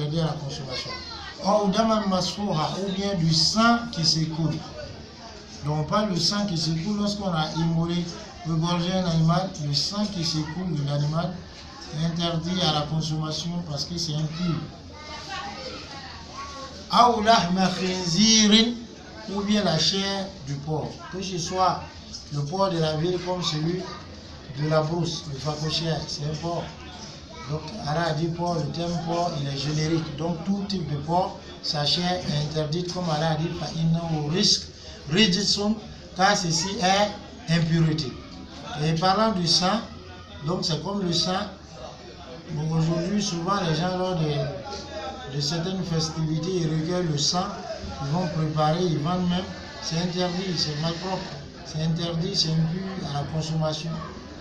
interdit à la consommation. Ou daman masfouha, ou bien du sang qui s'écoule. Donc on parle du sang qui s'écoule lorsqu'on a immolé, égorgé un animal, le sang qui s'écoule de l'animal est interdit à la consommation parce que c'est impur. Ou lahma khinzirin, ou bien la chair du porc, que ce soit le porc de la ville comme celui de la brousse, le facochère, c'est un porc. Donc Allah a dit porc, le terme porc il est générique, donc tout type de porc, sa chair est interdite comme Allah a dit au risque ridson, car ceci est impureté. Et parlant du sang, donc c'est comme le sang. Bon, aujourd'hui souvent les gens lors de certaines festivités ils recueillent le sang, ils vont préparer, ils vendent même, c'est interdit, c'est malpropre, c'est interdit, c'est impur à la consommation.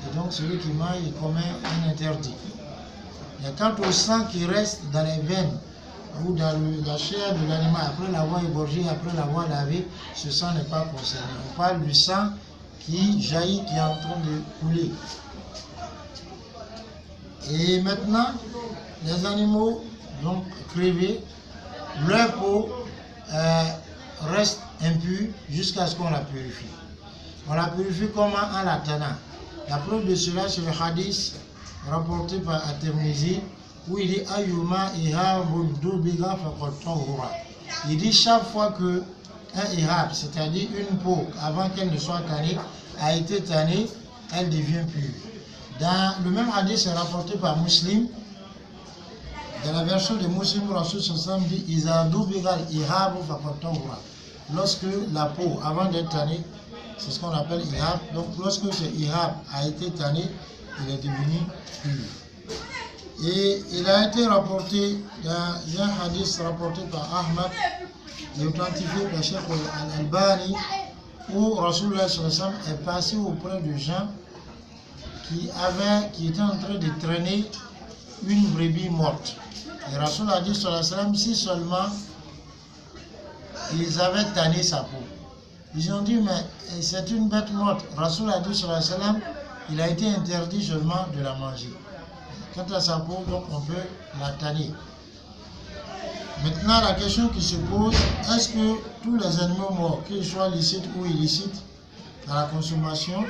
Et donc celui qui mange il commet un interdit. Et quant au sang qui reste dans les veines ou dans la chair de l'animal après l'avoir égorgé, après l'avoir lavé, ce sang n'est pas concerné. On parle du sang qui jaillit, qui est en train de couler. Et maintenant, les animaux donc crevés, leur peau reste impure jusqu'à ce qu'on la purifie. On la purifie comment? En la tannant. La preuve de cela, c'est le hadith rapporté par At-Tirmidhi où il dit Ayyuma ihabun dubiga faqad tahura. Il dit chaque fois que un ihab, c'est-à-dire une peau, avant qu'elle ne soit tannée, a été tannée, elle devient pure. Dans le même hadith, c'est rapporté par Muslim. Dans la version de Muslim, Rasul sallam dit Iza dubiga ihabu faqad tahura. Lorsque la peau, avant d'être tannée, c'est ce qu'on appelle ihab. Donc lorsque ce ihab a été tanné, il est devenu pur. Et il a été rapporté dans un hadith rapporté par Ahmad et authentifié par Cheikh Al-Albani où Rasulullah sallam est passé auprès de gens qui étaient en train de traîner une brebis morte. Et Rasulullah a dit sallam si seulement ils avaient tanné sa peau. Ils ont dit, mais c'est une bête morte. Rasul a dit sallam, il a été interdit seulement de la manger. Quant à sa peau, donc on peut la tanner. Maintenant, la question qui se pose, est-ce que tous les animaux morts, qu'ils soient licites ou illicites à la consommation,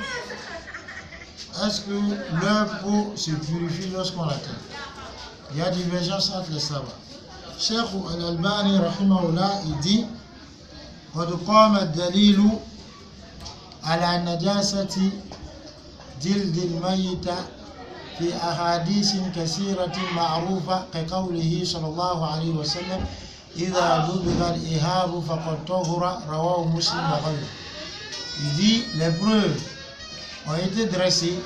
est-ce que leur peau se purifie lorsqu'on la tanne? Il y a divergence entre les savants. Cheikh Al-Albani, rahimahullah, il dit قد قام الدليل على نجاسة جلد الميت في أحاديث كثيرة معروفة كقوله صلى الله عليه وسلم إذا دبغ الإهاب فقد طهر رواه مسلم وغيره. Il dit les preuves ont été dressées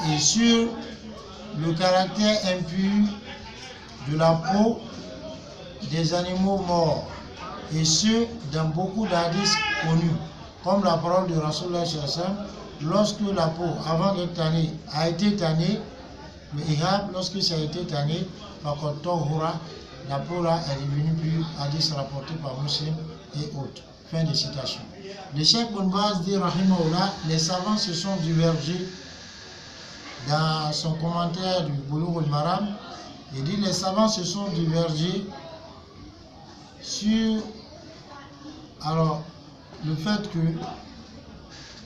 et sur le caractère impur de la peau des animaux morts. Et ce, dans beaucoup d'hadiths connus, comme la parole de Rasulullah sallam, lorsque la peau, avant d'être tannée, a été tannée, le ihab, lorsque ça a été tanné, la peau là est devenue pure, hadith rapporté par Muslim et autres. Fin de citation. Le Cheikh Ibn Baz dit, rahimahullah, les savants se sont divergés dans son commentaire du Bulugh al-Maram. Il dit, les savants se sont divergés sur le fait que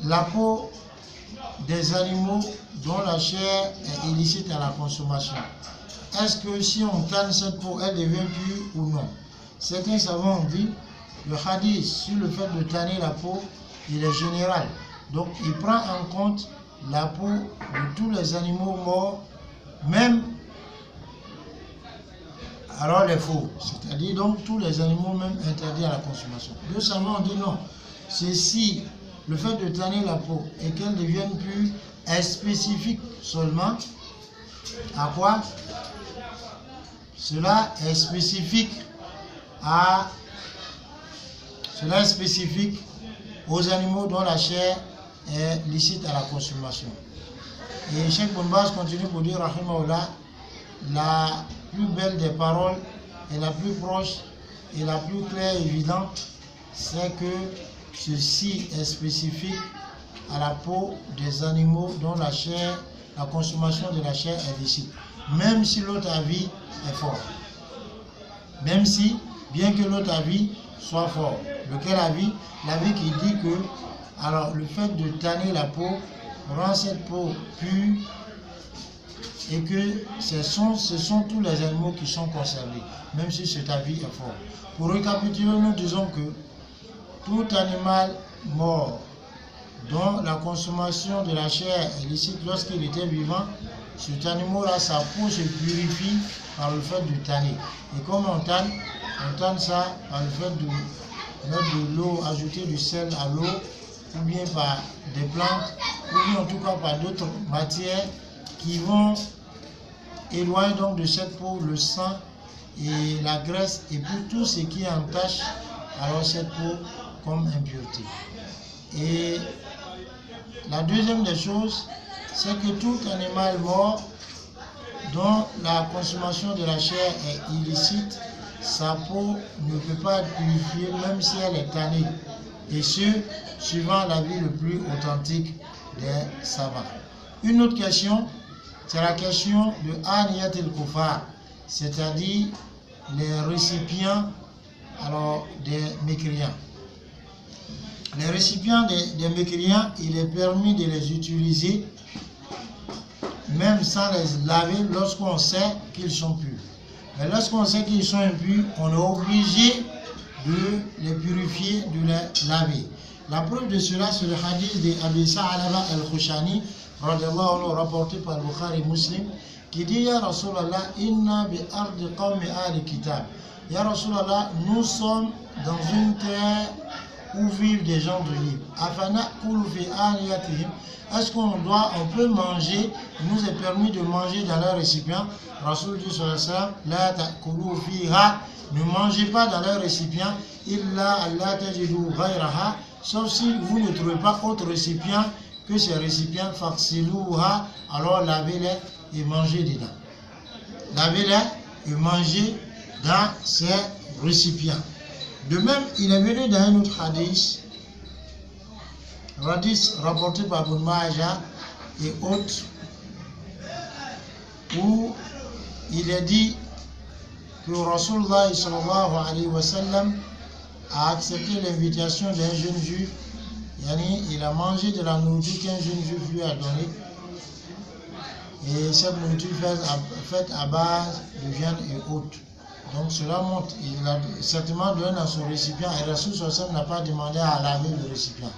la peau des animaux dont la chair est illicite à la consommation, est-ce que si on tanne cette peau, elle devient pure ou non? Certains savants ont dit le hadith sur le fait de tanner la peau, il est général. Donc il prend en compte la peau de tous les animaux morts, même alors les faux, c'est-à-dire donc tous les animaux même interdits à la consommation. Deux savants ont dit non, c'est si le fait de tanner la peau et qu'elle devienne pure est spécifique seulement à quoi? Cela est spécifique aux animaux dont la chair est licite à la consommation. Et Cheikh Ibn Baz continue pour dire, rahimahullah, la plus belle des paroles et la plus proche et la plus claire et évidente, c'est que ceci est spécifique à la peau des animaux dont la chair, la consommation de la chair est licite. Même si l'autre avis est fort. Même si, bien que l'autre avis soit fort. Lequel avis? L'avis qui dit que alors le fait de tanner la peau rend cette peau pure et que ce sont tous les animaux qui sont conservés, même si cet avis est fort. Pour récapituler, nous disons que tout animal mort dont la consommation de la chair est licite lorsqu'il était vivant, cet animal-là, sa peau se purifie par le fait de tanner. Et comme on tanne ça par le fait de mettre de l'eau, ajouter du sel à l'eau, ou bien par des plantes, ou bien en tout cas par d'autres matières qui vont éloigner donc de cette peau le sang et la graisse et puis tout ce qui entache alors cette peau comme impureté. Et la deuxième des choses, c'est que tout animal mort dont la consommation de la chair est illicite, sa peau ne peut pas être purifiée même si elle est tannée. Et ce, suivant l'avis le plus authentique des savants. Une autre question, c'est la question de Aniyat el-Kufar, c'est-à-dire les récipients alors, des mécréants. Les récipients des mécréants, il est permis de les utiliser même sans les laver lorsqu'on sait qu'ils sont purs. Mais lorsqu'on sait qu'ils sont impurs, on est obligé de les purifier, de les laver. La preuve de cela, c'est le hadith de Abi Sa'alaba al-Khushani, rapporté par Bukhari et Muslim, qui dit Ya Rasulallah, inna bi ardi qawmi ahli kitab. Ya Rasulallah, nous sommes dans une terre où vivent des gens de livre. Afana kulu fi aniyatihim. Est-ce qu'on peut manger, il nous est permis de manger dans leur récipient. Rasul dit sur la ta'kulu fiha, ne mangez pas dans leur récipient, illa alla tajidu ghayraha, sauf si vous ne trouvez pas autre récipient que ces récipients, faksiluha, alors lavez-les et mangez dedans. Lavez-les et mangez dans ces récipients. De même, il est venu dans un autre hadith rapporté par Ibn Majah et autres, où il est dit que Rasulullah sallallahu alayhi wa sallam a accepté l'invitation d'un jeune juif. Il a mangé de la nourriture qu'un jeune juif lui a donnée. Et cette nourriture faite à base de viande et autres. Donc cela montre, il a certainement donné dans son récipient et Rasul sallallahu n'a pas demandé à laver le récipient.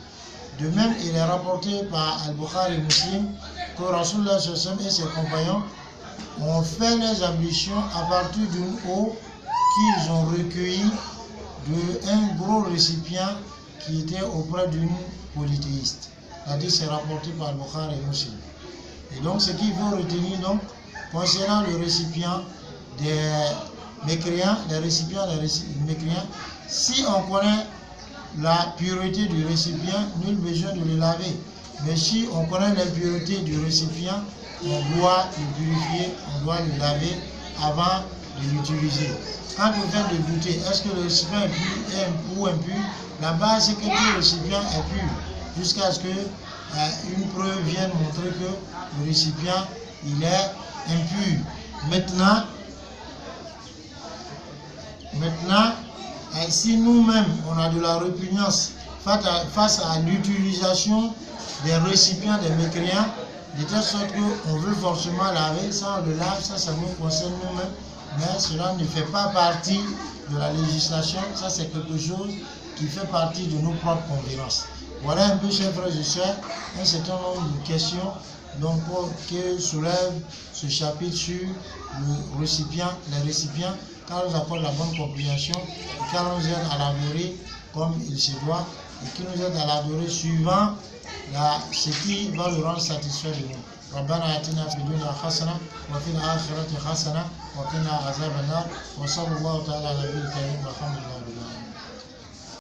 De même, il est rapporté par Al-Bukhari et Muslim que Rasulullah sallallahu et ses compagnons ont fait les ablutions à partir d'une eau qu'ils ont recueillie d'un gros récipient qui était auprès d'une polythéiste. C'est-à-dire, c'est rapporté par Al-Bukhari et Muslim. Et donc, ce qu'il faut retenir donc, concernant le récipient des mécréants, les récipients des mécréants, si on connaît la pureté du récipient, nul besoin de le laver. Mais si on connaît l'impureté du récipient, on doit le purifier, on doit le laver avant de l'utiliser. Quand on fait de goûter, est-ce que le récipient est pur ou impur? La base, c'est que le récipient est pur, jusqu'à ce qu'une preuve vienne montrer que le récipient il est impur. Maintenant, si nous-mêmes on a de la répugnance face à l'utilisation des récipients des mécréants, de telle sorte qu'on veut forcément laver, ça on le lave, ça nous concerne nous-mêmes, mais cela ne fait pas partie de la législation, ça c'est quelque chose qui fait partie de nos propres convenances. Voilà un peu, chers frères et sœurs, un certain nombre de questions donc, que soulève ce chapitre sur le récipient, les récipients, car nous apporte la bonne compréhension, et car nous aide à l'adorer comme il se doit, et qui nous aide à l'adorer suivant ce qui va le rendre satisfait de nous. ربنا آتنا في الدنيا حسنة وفي الآخرة حسنة وقنا عذاب النار وصلى الله تعالى على نبينا الكريم والحمد لله رب العالمين.